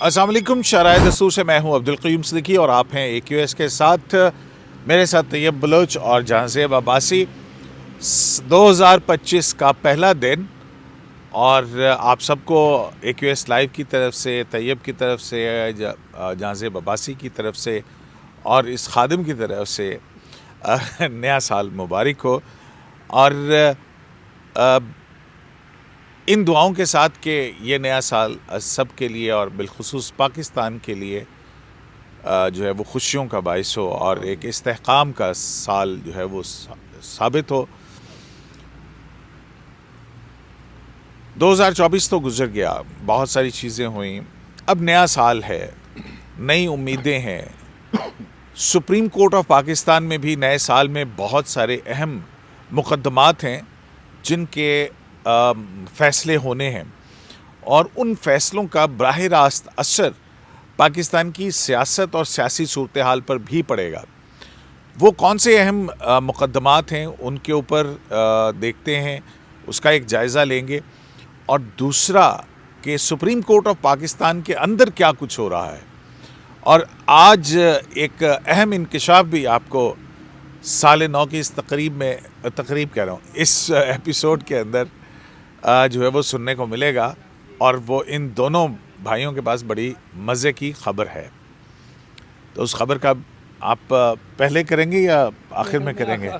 السلام علیکم. شرائع دستور سے میں ہوں عبدالقیوم صدیقی اور آپ ہیں AQS کے ساتھ. میرے ساتھ طیب بلوچ اور جہانزیب عباسی. 2025 کا پہلا دن اور آپ سب کو AQS لائیو کی طرف سے, طیب کی طرف سے, جہانزیب عباسی کی طرف سے اور اس خادم کی طرف سے نیا سال مبارک ہو. اور ان دعاؤں کے ساتھ کہ یہ نیا سال سب کے لیے اور بالخصوص پاکستان کے لیے جو ہے وہ خوشیوں کا باعث ہو اور ایک استحکام کا سال جو ہے وہ ثابت ہو. 2024 تو گزر گیا, بہت ساری چیزیں ہوئیں. اب نیا سال ہے, نئی امیدیں ہیں. سپریم کورٹ آف پاکستان میں بھی نئے سال میں بہت سارے اہم مقدمات ہیں جن کے فیصلے ہونے ہیں اور ان فیصلوں کا براہ راست اثر پاکستان کی سیاست اور سیاسی صورتحال پر بھی پڑے گا. وہ کون سے اہم مقدمات ہیں ان کے اوپر دیکھتے ہیں, اس کا ایک جائزہ لیں گے. اور دوسرا کہ سپریم کورٹ آف پاکستان کے اندر کیا کچھ ہو رہا ہے. اور آج ایک اہم انکشاف بھی آپ کو سال نو کی اس تقریب کہہ رہا ہوں, اس ایپیسوڈ کے اندر جو ہے وہ سننے کو ملے گا. اور وہ ان دونوں بھائیوں کے پاس بڑی مزے کی خبر ہے. تو اس خبر کا آپ پہلے کریں گے یا آخر میں کریں گے؟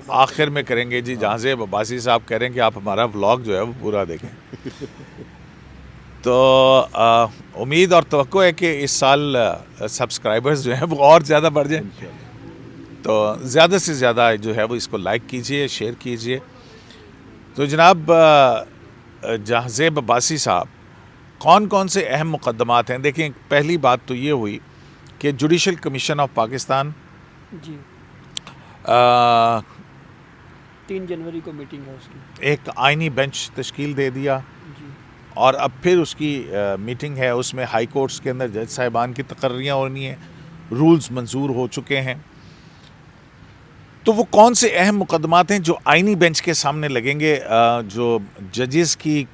آخر میں کریں گے. جی, جہانزیب عباسی صاحب کہہ رہے ہیں کہ آپ ہمارا ولاگ جو ہے وہ پورا دیکھیں. تو امید اور توقع ہے کہ اس سال سبسکرائبرز جو ہیں وہ اور زیادہ بڑھ جائیں. تو زیادہ سے زیادہ جو ہے وہ اس کو لائک کیجئے, شیئر کیجئے. تو جناب جہانزیب عباسی صاحب, کون کون سے اہم مقدمات ہیں؟ دیکھیں, پہلی بات تو یہ ہوئی کہ جوڈیشل کمیشن آف پاکستان جی 3 جنوری کو میٹنگ ہے اس کی, ایک آئینی بینچ تشکیل دے دیا جی, اور اب پھر اس کی میٹنگ ہے. اس میں ہائی کورٹس کے اندر جج صاحبان کی تقرریاں ہونی ہیں, رولز منظور ہو چکے ہیں. تو وہ کون سے اہم مقدمات ہیں جو آئینی بینچ کے سامنے لگیں گے؟ جو ججز کی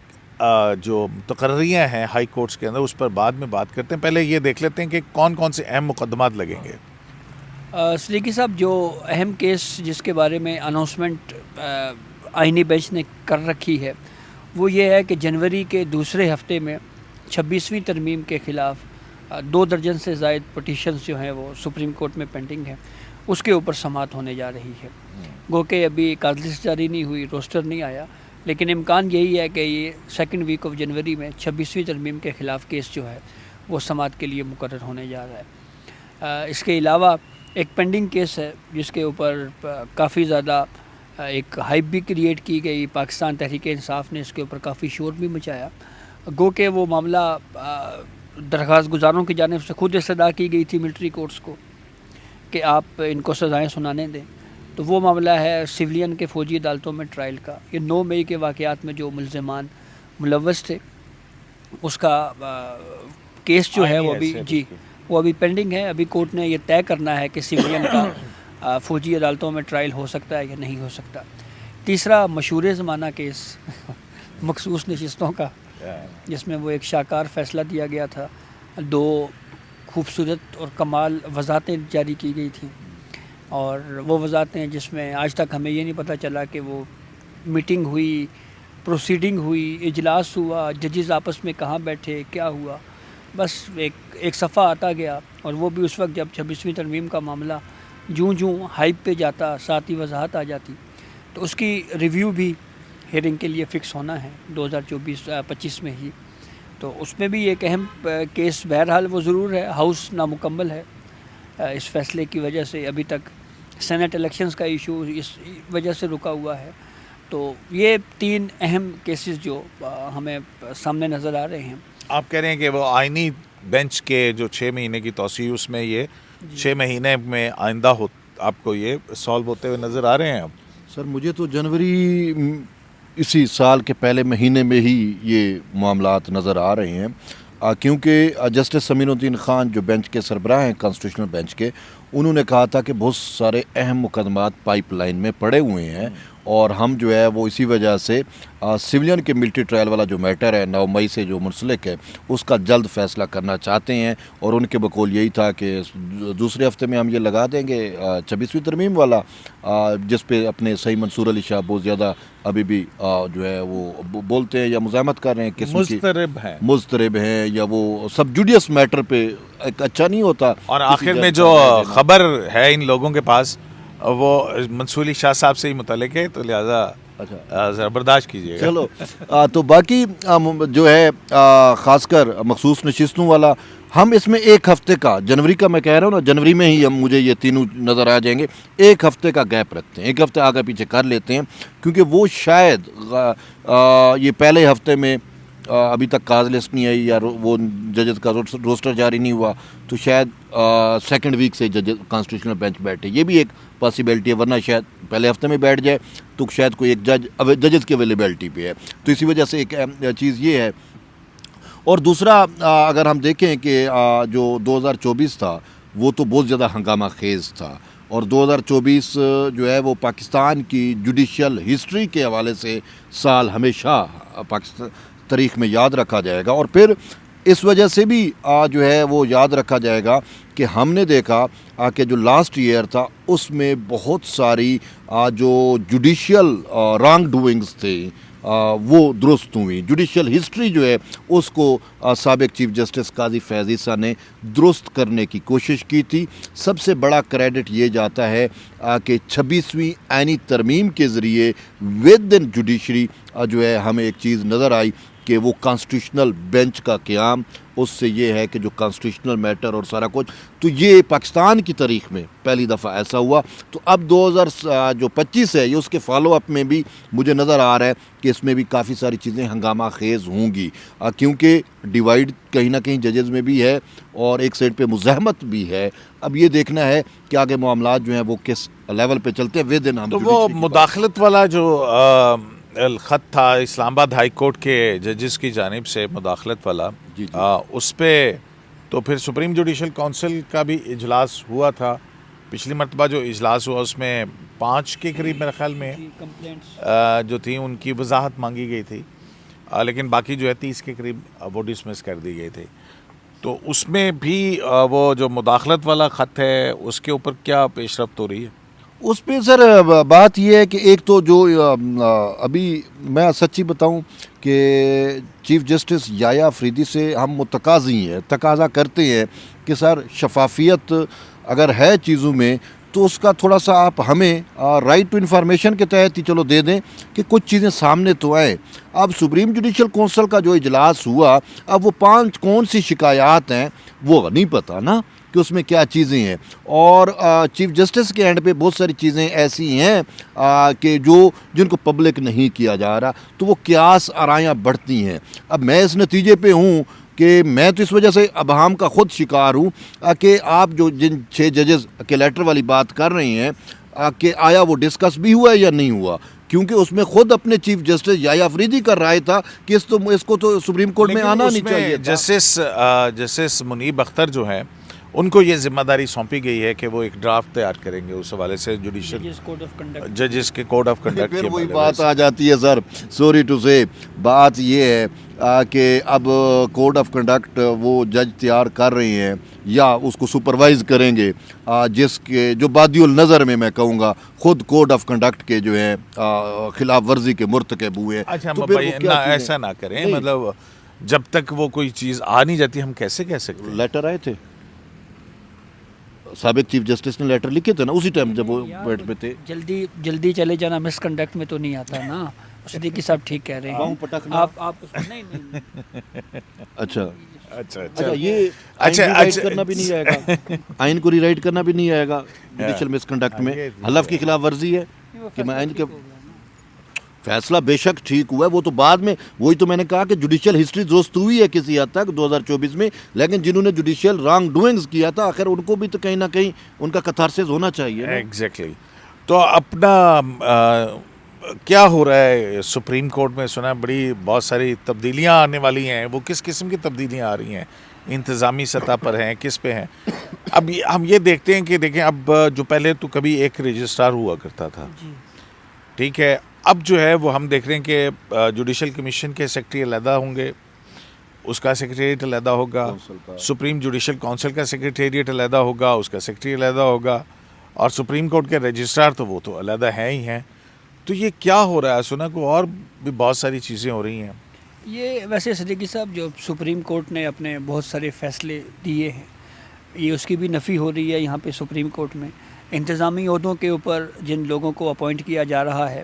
جو تقرریاں ہیں ہائی کورٹس کے اندر, اس پر بعد میں بات کرتے ہیں. پہلے یہ دیکھ لیتے ہیں کہ کون کون سے اہم مقدمات لگیں گے. صدیقی صاحب, جو اہم کیس جس کے بارے میں اناؤنسمنٹ آئینی بینچ نے کر رکھی ہے وہ یہ ہے کہ جنوری کے دوسرے ہفتے میں 26ویں ترمیم کے خلاف 2 درجن سے زائد پٹیشنز جو ہیں وہ سپریم کورٹ میں پینڈنگ ہیں, اس کے اوپر سماعت ہونے جا رہی ہے. گو کہ ابھی کاغذ جاری نہیں ہوئی, روسٹر نہیں آیا, لیکن امکان یہی ہے کہ یہ 2nd ویک آف جنوری میں 26ویں ترمیم کے خلاف کیس جو ہے وہ سماعت کے لیے مقرر ہونے جا رہا ہے. اس کے علاوہ ایک پینڈنگ کیس ہے جس کے اوپر کافی زیادہ ایک ہائپ بھی کریٹ کی گئی. پاکستان تحریک انصاف نے اس کے اوپر کافی شور بھی مچایا. گو کہ وہ معاملہ درخواست گزاروں کی جانب سے خود استدعا کی گئی تھی ملٹری کورٹس کو کہ آپ ان کو سزائیں سنانے دیں. تو وہ معاملہ ہے سویلین کے فوجی عدالتوں میں ٹرائل کا. یہ 9 مئی کے واقعات میں جو ملزمان ملوث تھے اس کا کیس جو ہے وہ ابھی پینڈنگ ہے. ابھی کورٹ نے یہ طے کرنا ہے کہ سویلین کا فوجی عدالتوں میں ٹرائل ہو سکتا ہے یا نہیں ہو سکتا. تیسرا مشہور زمانہ کیس مخصوص نشستوں کا, جس میں وہ ایک شاہکار فیصلہ دیا گیا تھا. 2 خوبصورت اور کمال وضاحتیں جاری کی گئی تھیں, اور وہ وضاحتیں جس میں آج تک ہمیں یہ نہیں پتہ چلا کہ وہ میٹنگ ہوئی, پروسیڈنگ ہوئی, اجلاس ہوا, ججز آپس میں کہاں بیٹھے, کیا ہوا. بس ایک صفحہ آتا گیا, اور وہ بھی اس وقت جب 26ویں ترمیم کا معاملہ جوں ہائپ پہ جاتا ساتھ ہی وضاحت آ جاتی. تو اس کی ریویو بھی ہیئرنگ کے لیے فکس ہونا ہے 2024-25 میں ہی. تو اس میں بھی ایک اہم کیس بہرحال وہ ضرور ہے, ہاؤس نامکمل ہے اس فیصلے کی وجہ سے. ابھی تک سینٹ الیکشنز کا ایشو اس وجہ سے رکا ہوا ہے. تو یہ 3 اہم کیسز جو ہمیں سامنے نظر آ رہے ہیں. آپ کہہ رہے ہیں کہ وہ آئینی بینچ کے جو 6 مہینے کی توسیع, اس میں یہ 6 مہینے میں آئندہ آپ کو یہ سالو ہوتے ہوئے نظر آ رہے ہیں؟ اب سر مجھے تو جنوری اسی سال کے پہلے مہینے میں ہی یہ معاملات نظر آ رہے ہیں, کیونکہ جسٹس سمین الدین خان جو بینچ کے سربراہ ہیں کانسٹیٹیوشنل بینچ کے, انہوں نے کہا تھا کہ بہت سارے اہم مقدمات پائپ لائن میں پڑے ہوئے ہیں اور ہم جو ہے وہ اسی وجہ سے سویلین کے ملٹری ٹرائل والا جو میٹر ہے 9 مئی سے جو منسلک ہے اس کا جلد فیصلہ کرنا چاہتے ہیں، اور ان کے بقول یہی تھا کہ دوسرے ہفتے میں ہم یہ لگا دیں گے 26ویں ترمیم والا، جس پہ اپنے صحیح منصور علی شاہ بہت زیادہ ابھی بھی جو ہے وہ بولتے ہیں یا مزاحمت کر رہے ہیں، قسم کی مضطرب ہیں یا وہ سب جوڈیس میٹر پہ ایک اچھا نہیں ہوتا. اور آخر میں جو خبر ہے ان لوگوں کے پاس وہ منصور علی شاہ صاحب سے ہی متعلق ہے، تو لہٰذا ذرا برداشت کیجیے گا. چلو تو باقی جو ہے خاص کر مخصوص نشستوں والا، ہم اس میں ایک ہفتے کا، جنوری کا میں کہہ رہا ہوں نا، جنوری میں ہی مجھے یہ تینوں نظر آ جائیں گے، ایک ہفتے کا گیپ رکھتے ہیں، ایک ہفتے آگے پیچھے کر لیتے ہیں، کیونکہ وہ شاید یہ پہلے ہفتے میں ابھی تک کاز لسٹ نہیں آئی یا وہ ججز کا روسٹر جاری نہیں ہوا، تو شاید سیکنڈ ویک سے ججز کانسٹیٹیوشنل بینچ بیٹھے، یہ بھی ایک پاسبلٹی ہے، ورنہ شاید پہلے ہفتے میں بیٹھ جائے تو شاید کوئی ایک ججز کی اویلیبلٹی پہ ہے، تو اسی وجہ سے ایک چیز یہ ہے. اور دوسرا اگر ہم دیکھیں کہ جو 2024 تھا وہ تو بہت زیادہ ہنگامہ خیز تھا، اور 2024 جو ہے وہ پاکستان کی جوڈیشل ہسٹری کے حوالے سے سال ہمیشہ پاکستان تاریخ میں یاد رکھا جائے گا. اور پھر اس وجہ سے بھی جو ہے وہ یاد رکھا جائے گا کہ ہم نے دیکھا کہ جو لاسٹ ایئر تھا اس میں بہت ساری جو جوڈیشل رانگ ڈوئنگز تھے وہ درست ہوئی. جوڈیشل ہسٹری جو ہے اس کو سابق چیف جسٹس قاضی فیض عیسیٰ نے درست کرنے کی کوشش کی تھی. سب سے بڑا کریڈٹ یہ جاتا ہے کہ 26ویں آئینی ترمیم کے ذریعے ود ان جوڈیشری جو ہے ہمیں ایک چیز نظر آئی کہ وہ کانسٹیٹیوشنل بینچ کا قیام، اس سے یہ ہے کہ جو کانسٹیٹیوشنل میٹر اور سارا کچھ، تو یہ پاکستان کی تاریخ میں پہلی دفعہ ایسا ہوا. تو اب 2025 ہے، یہ اس کے فالو اپ میں بھی مجھے نظر آ رہا ہے کہ اس میں بھی کافی ساری چیزیں ہنگامہ خیز ہوں گی، کیونکہ ڈیوائیڈ کہیں نہ کہیں ججز میں بھی ہے اور ایک سائڈ پہ مزاحمت بھی ہے. اب یہ دیکھنا ہے کہ آگے معاملات جو ہیں وہ کس لیول پہ چلتے ہیں. ود ان ہم تو وہ مداخلت والا جو خط تھا اسلام آباد ہائی کورٹ کے ججز کی جانب سے، مداخلت والا، اس پہ تو پھر سپریم جوڈیشل کونسل کا بھی اجلاس ہوا تھا. پچھلی مرتبہ جو اجلاس ہوا اس میں 5 کے قریب میرے خیال میں جو تھیں ان کی وضاحت مانگی گئی تھی، لیکن باقی جو ہے 30 کے قریب وہ ڈسمس کر دی گئی تھی. تو اس میں بھی وہ جو مداخلت والا خط ہے اس کے اوپر کیا پیش رفت ہو رہی ہے؟ اس پہ سر بات یہ ہے کہ ایک تو جو ابھی میں سچی بتاؤں کہ چیف جسٹس یحییٰ افریدی سے ہم متقاضی ہیں، تقاضا کرتے ہیں کہ سر شفافیت اگر ہے چیزوں میں تو اس کا تھوڑا سا آپ ہمیں رائٹ ٹو انفارمیشن کے تحت ہی چلو دے دیں کہ کچھ چیزیں سامنے تو آئیں. اب سپریم جوڈیشل کونسل کا جو اجلاس ہوا، اب وہ 5 کون سی شکایات ہیں وہ نہیں پتہ نا کہ اس میں کیا چیزیں ہیں، اور چیف جسٹس کے اینڈ پہ بہت ساری چیزیں ایسی ہیں کہ جن کو پبلک نہیں کیا جا رہا، تو وہ قیاس آرائیاں بڑھتی ہیں. اب میں اس نتیجے پہ ہوں کہ میں تو اس وجہ سے ابہام کا خود شکار ہوں کہ آپ جو جن 6 ججز کے لیٹر والی بات کر رہے ہیں کہ آیا وہ ڈسکس بھی ہوا ہے یا نہیں ہوا، کیونکہ اس میں خود اپنے چیف جسٹس یحییٰ افریدی کا رائے تھا کہ اس کو تو سپریم کورٹ میں آنا نہیں چاہیے تھا. جسٹس منیب اختر جو ہیں ان کو یہ ذمہ داری سونپی گئی ہے کہ وہ ایک ڈرافٹ تیار کریں گے اس حوالے سے جوڈیشل ججز کے کوڈ آف کنڈکٹ پھر وہی بات آ جاتی ہے سر، سوری ٹو سے، بات یہ ہے کہ اب کوڈ آف کنڈکٹ وہ جج تیار کر رہے ہیں یا اس کو سپروائز کریں گے، جس کے جو بادی النظر میں کہوں گا خود کوڈ آف کنڈکٹ کے جو ہے خلاف ورزی کے مرتکب ہوئے. اچھا ایسا نہ کریں، مطلب جب تک وہ کوئی چیز آ نہیں جاتی ہم کیسے کہہ سکتے ہیں؟ لیٹر آئے تھے، سابق چیف جسٹس نے لیٹر لکھے تھے نا اسی ٹائم جب وہ بیٹھ پہ تھے. جلدی چلے جانا مس کنڈکٹ میں تو نہیں آتا نا. صدیقی صاحب ٹھیک کہہ رہے ہیں. آپ نہیں اچھا یہ رائٹ کرنا بھی نہیں آئے گا، آئین کو ری رائٹ کرنا بھی نہیں آئے گا جوڈیشل مس کنڈکٹ میں. حلف کی خلاف ورزی ہے کہ میں آئین کے فیصلہ بے شک ٹھیک ہوا ہے، وہ تو بعد میں، وہی تو میں نے کہا کہ جوڈیشل ہسٹری درست ہوئی ہے کسی حد تک 2024 میں، لیکن جنہوں نے جوڈیشل رانگ ڈوئنگز کیا تھا آخر ان کو بھی تو کہیں نہ کہیں ان کا کتھارسس ہونا چاہیے. ایگزیکٹلی. تو اپنا کیا ہو رہا ہے سپریم کورٹ میں؟ سنا بہت ساری تبدیلیاں آنے والی ہیں. وہ کس قسم کی تبدیلیاں آ رہی ہیں؟ انتظامی سطح پر ہیں، کس پہ ہیں؟ اب ہم یہ دیکھتے ہیں کہ دیکھیں اب جو پہلے تو کبھی ایک رجسٹرار ہوا کرتا تھا، ٹھیک ہے. اب جو ہے وہ ہم دیکھ رہے ہیں کہ جوڈیشل کمیشن کے سیکرٹری علیحدہ ہوں گے, اس کا سیکریٹریٹ علیحدہ ہوگا, سپریم جوڈیشل کونسل کا سیکریٹریٹ علیحدہ ہوگا, اس کا سیکرٹری علیحدہ ہوگا, اور سپریم کورٹ کے رجسٹرار تو وہ تو علیحدہ ہیں ہی ہیں. تو یہ کیا ہو رہا ہے سنا کو اور بھی بہت ساری چیزیں ہو رہی ہیں. یہ ویسے صدیقی صاحب جو سپریم کورٹ نے اپنے بہت سارے فیصلے دیے ہیں, یہ اس کی بھی نفی ہو رہی ہے یہاں پہ سپریم کورٹ میں. انتظامی عہدوں کے اوپر جن لوگوں کو اپوائنٹ کیا جا رہا ہے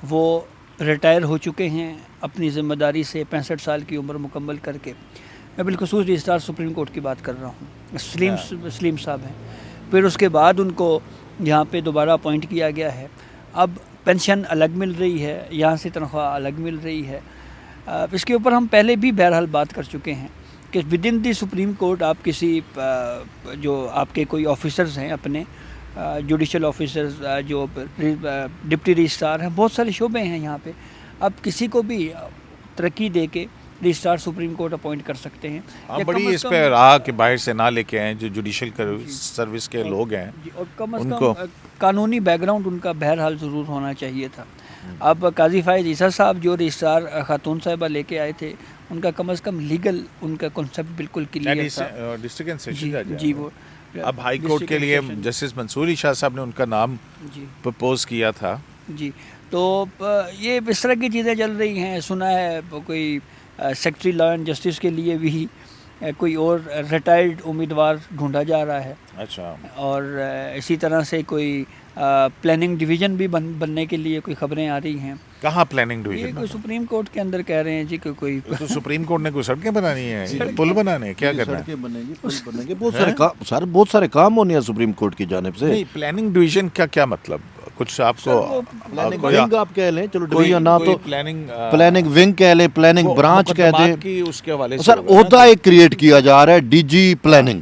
وہ ریٹائر ہو چکے ہیں اپنی ذمہ داری سے 65 سال کی عمر مکمل کر کے. میں بالخصوص رجسٹرار سپریم کورٹ کی بات کر رہا ہوں, سلیم صاحب ہیں. پھر اس کے بعد ان کو یہاں پہ دوبارہ اپوائنٹ کیا گیا ہے. اب پینشن الگ مل رہی ہے, یہاں سے تنخواہ الگ مل رہی ہے. اس کے اوپر ہم پہلے بھی بہرحال بات کر چکے ہیں کہ with in the supreme court آپ کسی جو آپ کے کوئی آفیسرز ہیں اپنے جوڈیشل آفیسرز جو ڈپٹی رجسٹرار ہیں, بہت سارے شعبے ہیں یہاں پہ, اب کسی کو بھی ترقی دے کے رجسٹرار سپریم کورٹ اپوائنٹ کر سکتے ہیں. بڑی اس پہ راہ کے باہر سے نہ لے کے آئیں جو جوڈیشل سروس کے لوگ ہیں, اور کم از کم قانونی بیک گراؤنڈ ان کا بہرحال ضرور ہونا چاہیے تھا. اب قاضی فائز عیسیٰ صاحب جو رجسٹرار خاتون صاحبہ لے کے آئے تھے, ان کا کم از کم لیگل ان کا کنسیپٹ بالکل کلیئر تھا. ڈسٹرکٹ اینڈ سیشن جج جی وہ اب ہائی کورٹ کے لیے جسٹس منصور علی شاہ صاحب نے ان کا نام پرپوز کیا تھا. جی تو یہ اس طرح کی چیزیں چل رہی ہیں. سنا ہے کوئی سیکرٹری لا اینڈ جسٹس کے لیے بھی کوئی اور ریٹائرڈ امیدوار ڈھونڈا جا رہا ہے. اچھا. اور اسی طرح سے کوئی پلاننگ ڈویژن بھی بننے کے لیے کوئی خبریں آ رہی ہیں. کہاں پلاننگ یہ ڈویژن؟ کوئی سپریم کورٹ کے اندر کہہ رہے ہیں جی کہ کوئی تو سپریم کورٹ نے کوئی سڑکیں بنانی ہیں, پل بنانے ہیں, کیا کرنا ہے؟ سڑکیں بنیں گی, پل بنیں گے, بہت سارے کام ہونے ہیں سپریم کورٹ کی جانب سے. نہیں, پلاننگ ڈویژن کا کیا مطلب؟ کچھ آپ کو ونگ آپ کہہ لیں, چلو ڈویژن نہ تو پلاننگ ونگ کہہ لیں, پلاننگ برانچ کہہ دیں. کی اس کے حوالے سے سر عہدہ ایک کریٹ کیا جا رہا ہے ڈی جی پلاننگ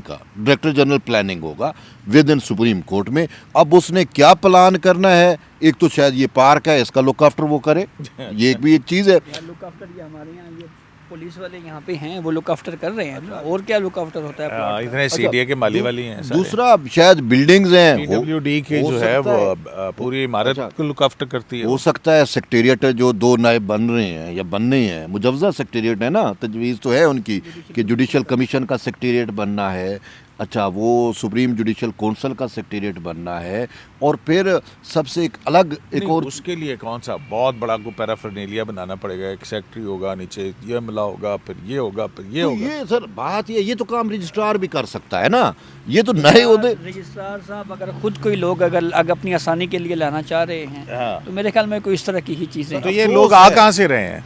کا, ڈائریکٹر جنرل پلاننگ ہوگا ود ان سپریم کورٹ میں. اب اس نے کیا پلان کرنا ہے, ایک تو شاید یہ پارک ہے, اس کا لک آفٹر وہ کرے, یہ ایک بھی ایک چیز ہے. لک آفٹر یہ ہمارے یہاں یہ پولیس والے یہاں پہ ہیں, وہ لک آفٹر کر رہے ہیں, اور کیا لک آفٹر ہوتا ہے؟ اتنے سی ڈی اے کے مالی والی ہیں. دوسرا شاید بلڈنگز ہیں, PWD کی جو ہے وہ پوری عمارت کو لک آفٹر کرتی ہے. ہو سکتا ہے سیکریٹریٹ جو 2 نائب بن رہے ہیں یا بننے ہیں, مجوزہ سیکریٹریٹ ہے نا, تجویز تو ہے ان کی کہ جوڈیشل کمیشن کا سیکریٹریٹ بننا ہے. اچھا, وہ سپریم جوڈیشل کونسل کا سیکریٹریٹ بننا ہے, اور پھر سب سے ایک الگ ایک اور اس کے لیے کون سا بہت بڑا کو پیرافرنیلیا بنانا پڑے گا. ایک سیکرٹری ہوگا, نیچے یہ عملہ ہوگا, پھر یہ ہوگا, پھر یہ ہوگا. یہ سر بات یہ تو کام رجسٹرار بھی کر سکتا ہے نا, یہ تو نئے عہدے. رجسٹرار صاحب اگر خود کوئی لوگ اگر اپنی آسانی کے لیے لانا چاہ رہے ہیں تو میرے خیال میں کوئی اس طرح کی ہی چیزیں. تو یہ لوگ آ کہاں سے رہے ہیں؟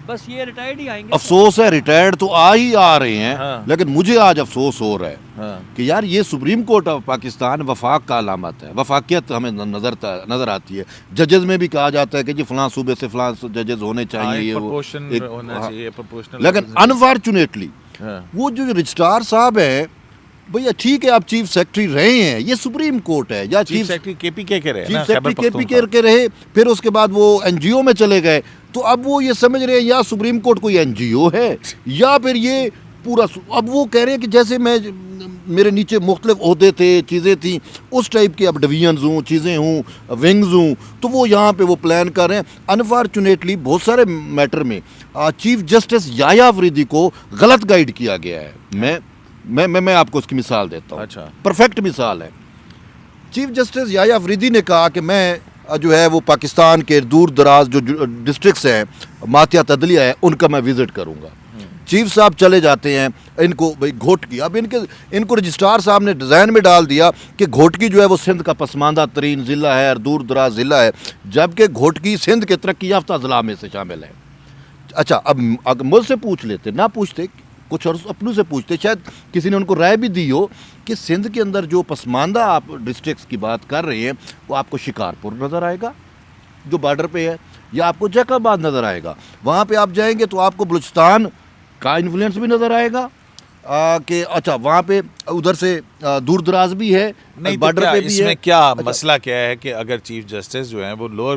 بس یہ ریٹائرڈ ہی آئیں گے. افسوس ہے ریٹائرڈ تو آ رہے ہیں, لیکن مجھے آج افسوس ہو رہا ہے کہ یار یہ سپریم کورٹ آف پاکستان وفاق کا علامت ہے. وفاقیت ہمیں نظر آتی ہے. ججز میں بھی کہا جاتا ہے کہ جی فلاں صوبے سے فلاں ججز ہونے چاہیے, لیکن انفارچونیٹلی وہ جو رجسٹرار صاحب ہیں, بھیا ٹھیک ہے آپ چیف سیکرٹری رہے ہیں, یہ سپریم کورٹ ہے, یا چیف سیکرٹری کے پی کے رہے, چیف سیکرٹری کے پی کے رہے, پھر اس کے بعد وہ این جی او میں چلے گئے. تو اب وہ یہ سمجھ رہے ہیں یا سپریم کورٹ کوئی این جی او ہے, یا پھر یہ پورا. اب وہ کہہ رہے ہیں کہ جیسے میرے نیچے مختلف عہدے تھے, چیزیں تھیں, اس ٹائپ کے اب ڈویژنز ہوں, چیزیں ہوں, ونگز ہوں, تو وہ یہاں پہ وہ پلان کر رہے ہیں. انفارچونیٹلی بہت سارے میٹر میں چیف جسٹس یحییٰ افریدی کو غلط گائیڈ کیا گیا ہے. میں آپ کو اس کی مثال دیتا ہوں. اچھا, پرفیکٹ مثال ہے. چیف جسٹس یحییٰ افریدی نے کہا کہ میں جو ہے وہ پاکستان کے دور دراز جو ڈسٹرکٹس ہیں, ماتحت عدلیہ ہے, ان کا میں وزٹ کروں گا. چیف صاحب چلے جاتے ہیں, ان کو بھائی گھوٹکی, اب ان کو رجسٹرار صاحب نے ڈیزائن میں ڈال دیا کہ گھوٹکی جو ہے وہ سندھ کا پسماندہ ترین ضلع ہے اور دور دراز ضلع ہے, جبکہ گھوٹکی سندھ کے ترقی یافتہ ضلع میں سے شامل ہے. اچھا, اب مجھ سے پوچھ لیتے, نہ پوچھتے, کچھ اور اپنوں سے پوچھتے, شاید کسی نے ان کو رائے بھی دی ہو کہ سندھ کے اندر جو پسماندہ آپ ڈسٹرکٹس کی بات کر رہے ہیں وہ آپ کو شکارپور نظر آئے گا جو بارڈر پہ ہے, یا آپ کو جیک آباد نظر آئے گا. وہاں پہ آپ جائیں گے تو آپ کو بلوچستان کا انفلوئنس بھی نظر آئے گا کہ اچھا وہاں پہ ادھر سے دور دراز بھی ہے, نہیں بارڈر پہ بھی ہے. اس میں کیا مسئلہ کیا ہے کہ اگر چیف جسٹس جو ہیں وہ لوور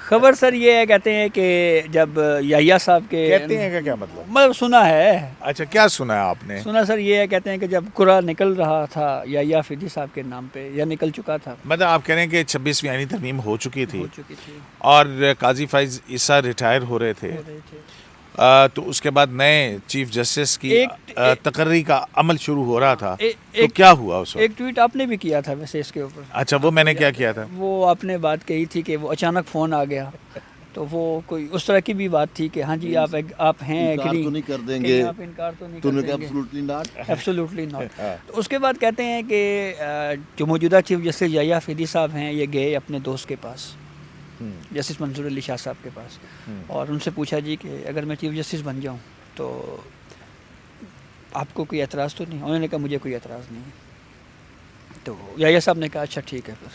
خبر سر یہ ہے، کہتے ہیں کہ جب یحییٰ صاحب کے کہتے ہیں کہ کیا مطلب؟ میں سنا ہے، اچھا کیا سنا ہے آپ نے؟ سنا سر یہ ہے، کہتے ہیں کہ جب قرعہ نکل رہا تھا یحییٰ فیضی صاحب کے نام پہ، یا نکل چکا تھا، مطلب آپ کہہ رہے ہیں کہ 26ویں آئینی ترمیم ہو چکی تھی ہو چکی تھی، اور قاضی فائز عیسیٰ ریٹائر ہو رہے تھے، تو اس کے بعد نئے چیف جسٹس کی تقرری کا عمل شروع ہو رہا تھا، تو کیا ہوا اس وقت؟ ایک ٹویٹ آپ نے بھی کیا تھا ویسے اس کے اوپر۔ اچھا وہ میں نے کیا کیا تھا؟ وہ آپ نے بات کہی تھی کہ وہ اچانک فون آ گیا، تو وہ کوئی اس طرح کی بھی بات تھی کہ ہاں جی آپ ہیں انکار تو نہیں کر دیں گے، آپ انکار تو نہیں تو کر نے کہا دیں گے، ایبسولوٹلی ناٹ، ایبسولوٹلی ناٹ۔ تو اس کے بعد کہتے ہیں کہ جو موجودہ چیف جسٹس یحییٰ فیضی صاحب ہیں، یہ گئے اپنے دوست کے پاس، جسٹس منصور علی شاہ صاحب کے پاس، اور ان سے پوچھا جی کہ اگر میں چیف جسٹس بن جاؤں تو آپ کو کوئی اعتراض تو نہیں؟ انہوں نے کہا مجھے کوئی اعتراض نہیں ہے۔ تو یحییٰ صاحب نے کہا اچھا ٹھیک ہے پھر۔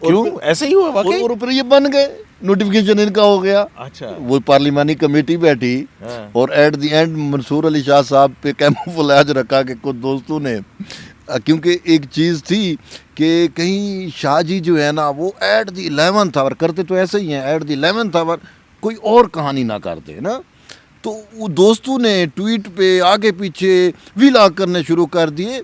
کیوں ایسے ہی ہوا واقعی؟ اور پھر یہ بن گئے، نوٹیفیکیشن ان کا ہو گیا، اچھا وہ پارلیمانی کمیٹی بیٹھی اور ایٹ دی اینڈ منصور علی شاہ صاحب پہ کیموفلیج رکھا کہ کچھ دوستوں نے، کیونکہ ایک چیز تھی کہ کہیں شاہ جی جو ہے نا وہ ایٹ دی 11th آور کرتے تو ایسے ہی ہیں، ایٹ دی 11th آور کوئی اور کہانی نہ کرتے نا، تو وہ دوستوں نے ٹویٹ پہ آگے پیچھے ویلاگ کرنے شروع کر دیے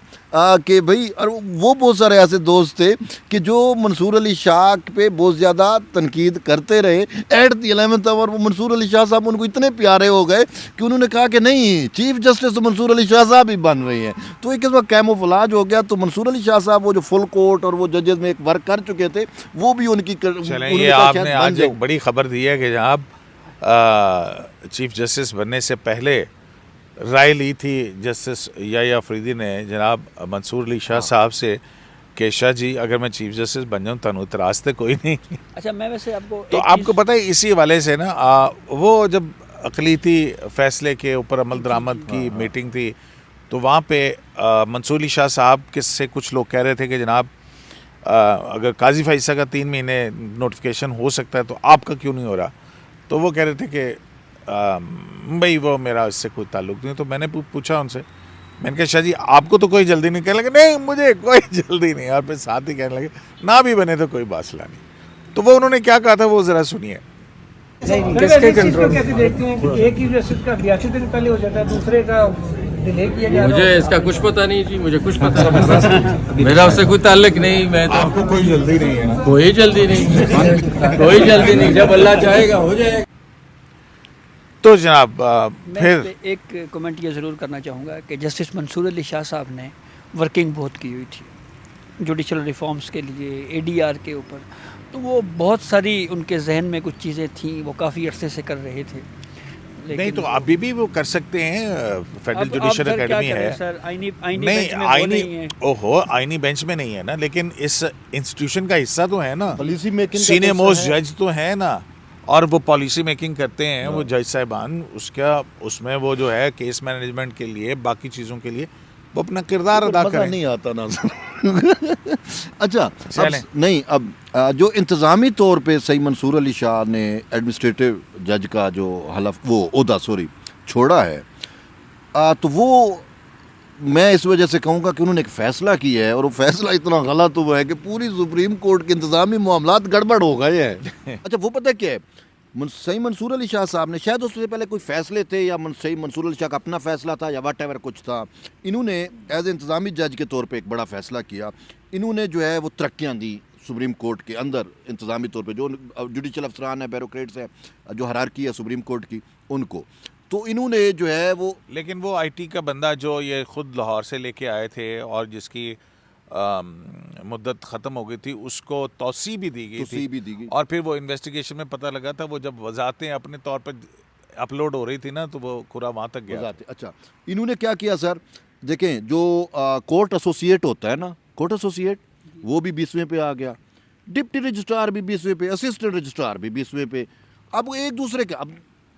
کہ بھائی، اور وہ بہت سارے ایسے دوست تھے کہ جو منصور علی شاہ پہ بہت زیادہ تنقید کرتے رہے، ایٹ دی 11th آور وہ منصور علی شاہ صاحب ان کو اتنے پیارے ہو گئے کہ انہوں نے کہا کہ نہیں، چیف جسٹس تو منصور علی شاہ صاحب ہی بن رہے ہیں، تو ایک قسم کا کیموفلاج ہو گیا۔ تو منصور علی شاہ صاحب وہ جو فل کورٹ اور وہ ججز میں ایک ورک کر چکے تھے، وہ بھی ان کی چلیں یہ آپ نے آج ایک بڑی خبر دی ہے کہ جناب چیف جسٹس بننے سے پہلے رائے لی تھی جسٹس یحییٰ فریدی نے جناب منصور علی شاہ صاحب سے کہ شاہ جی اگر میں چیف جسٹس بن جاؤں تنو اعتراض تو کوئی نہیں۔ اچھا میں ویسے آپ کو تو آپ کو پتہ ہے اسی حوالے سے نا وہ جب اقلیتی فیصلے کے اوپر عمل درآمد کی میٹنگ تھی تو وہاں پہ منصور علی شاہ صاحب سے کچھ لوگ کہہ رہے تھے کہ جناب اگر قاضی فائزہ کا 3 مہینے نوٹیفیکیشن ہو سکتا ہے تو آپ کا کیوں نہیں ہو رہا؟ تو وہ کہہ رہے تھے کہ بھائی وہ میرا اس سے کوئی تعلق نہیں۔ تو میں نے پوچھا ان سے، میں نے کہا شاہ جی آپ کو تو کوئی جلدی نہیں؟ کہنے لگے نہیں مجھے کوئی جلدی نہیں، اور پھر ساتھ ہی کہنے لگے نہ بھی بنے تو کوئی مسئلہ نہیں۔ تو وہ انہوں نے کیا کہا تھا وہ ذرا سنیے۔ کس کے کنٹرول کیسے دیکھتے ہیں کہ ایک ہی جسٹس کا 82 دن پہلے ہو جاتا ہے، دوسرے کا ڈیلے کیا جا رہا ہے؟ مجھے اس کا کچھ پتہ نہیں جی، مجھے کچھ پتہ نہیں، میرا اس سے کوئی تعلق نہیں، میں تو آپ کو کوئی جلدی نہیں ہے نا؟ کوئی جلدی نہیں، کوئی جلدی نہیں، جب اللہ چاہے گا ہو جائے گا۔ تو جناب میں پھر اس پہ ایک کمنٹ یہ ضرور کرنا چاہوں گا کہ جسٹس منصور علی شاہ صاحب نے ورکنگ بہت کی ہوئی تھی جوڈیشل ریفارمز کے لیے، اے ڈی آر کے اوپر، تو وہ بہت ساری ان کے ذہن میں کچھ چیزیں تھیں، وہ کافی عرصے سے کر رہے تھے۔ نہیں تو ابھی بھی وہ کر سکتے ہیں، فیڈرل جوڈیشل اکیڈمی ہے، نہیں آئینی بینچ میں نہیں ہے نا، لیکن اس انسٹیٹیوشن کا حصہ تو ہے نا، پالیسی میکنگ سینئر موسٹ جج تو ہے نا، اور وہ پالیسی میکنگ کرتے ہیں وہ جج صاحبان، اس میں وہ جو ہے کیس مینجمنٹ کے لیے باقی چیزوں کے لیے وہ اپنا کردار ادا کریں۔ نہیں آتا نا اچھا نہیں، اب جو انتظامی طور پہ صحیح منصور علی شاہ نے ایڈمنسٹریٹو جج کا جو حلف وہ عہدہ چھوڑا ہے، تو وہ میں اس وجہ سے کہوں گا کہ انہوں نے ایک فیصلہ کیا ہے، اور وہ فیصلہ اتنا غلط ہوا ہے کہ پوری سپریم کورٹ کے انتظامی معاملات گڑبڑ ہو گئے ہیں۔ اچھا وہ پتہ کیا ہے، صحیح منصور علی شاہ صاحب نے شاید اس سے پہلے کوئی فیصلے تھے یا صحیح منصور علی شاہ کا اپنا فیصلہ تھا یا واٹ ایور کچھ تھا، انہوں نے ایز اے انتظامی جج کے طور پہ ایک بڑا فیصلہ کیا، انہوں نے جو ہے وہ ترقیاں دی سپریم کورٹ کے اندر انتظامی طور پہ، جو جوڈیشل افسران ہیں، بیوروکریٹس ہیں، جو ہرارکی ہے سپریم کورٹ کی، ان کو تو انہوں نے جو ہے وہ، لیکن وہ آئی ٹی کا بندہ جو یہ خود لاہور سے لے کے آئے تھے اور جس کی مدت ختم ہو گئی تھی، اس کو توسیع بھی دی گئی تھی، اور پھر وہ انویسٹیگیشن میں پتہ لگا تھا وہ جب وضاحتیں اپنے طور پر اپلوڈ ہو رہی تھی نا تو وہ پورا وہاں تک گیا۔ اچھا انہوں نے کیا کیا سر، دیکھیں جو کورٹ ایسوسیٹ ہوتا ہے نا، کورٹ ایسوسیٹ وہ بھی 20ویں پہ آ گیا، ڈپٹی رجسٹرار بھی 20ویں پہ، اسسٹنٹ رجسٹرار بھی 20ویں پہ، اب وہ ایک دوسرے کے اب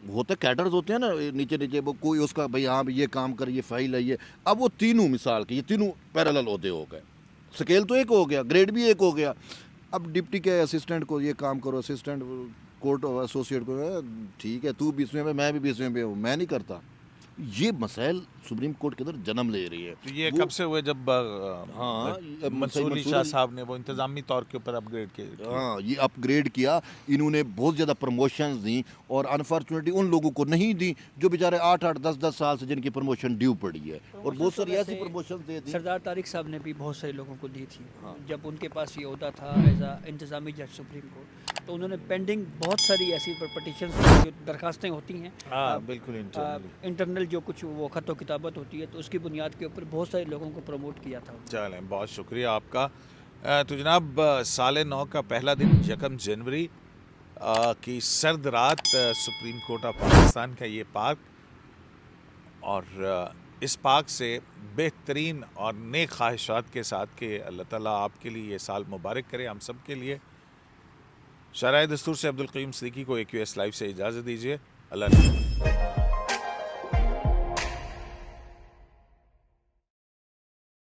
ہوتے کیڈرز ہوتے ہیں نا نیچے وہ کوئی اس کا بھائی ہاں یہ کام کر، یہ فائل ہے، یہ اب وہ تینوں مثال کے یہ تینوں پیرالل عہدے ہو گئے، سکیل تو ایک ہو گیا، گریڈ بھی ایک ہو گیا، اب ڈپٹی کے اسسٹنٹ کو یہ کام کرو، اسسٹنٹ کورٹ ایسوسیٹ کو ٹھیک ہے تو 20ویں پہ میں بھی 20ویں پہ ہوں، میں نہیں کرتا، یہ مسائل سپریم کورٹ کے اندر جنم لے رہی ہے. تو یہ کب سے ہوئے جب منصور علی شاہ صاحب نے وہ انتظامی طور کے اوپر اپ گریڈ کیا؟ ہاں یہ اپ گریڈ کیا, انہوں نے بہت زیادہ پروموشنز دیں اور انفارچونیٹلی ان لوگوں کو نہیں دی جو بیچارے 8-8 10-10 سال سے جن کی پروموشن ڈیو پڑی ہے, اور بہت ساری ایسی پروموشن دے دی. سردار طارق صاحب نے بھی بہت سارے لوگوں کو دی تھی جب ان کے پاس یہ عہدہ تھا ایز اے انتظامی جج سپریم کورٹ, تو انہوں نے پینڈنگ بہت ساری ایسی پٹیشنز جو درخواستیں ہوتی ہیں بالکل انٹرنل جو کچھ وہ خط و کتابت ہوتی ہے, تو اس کی بنیاد کے اوپر بہت سارے لوگوں کو پروموٹ کیا تھا. چلیں, بہت شکریہ آپ کا. تو جناب سال نو کا پہلا دن 1 جنوری کی سرد رات سپریم کورٹ آف پاکستان کا یہ پارک, اور اس پارک سے بہترین اور نیک خواہشات کے ساتھ کہ اللہ تعالیٰ آپ کے لیے یہ سال مبارک کرے, ہم سب کے لیے. شرائع دستور سے عبدالقیوم صدیقی کو AQS لائیو سے اجازت دیجیے. اللہ حافظ.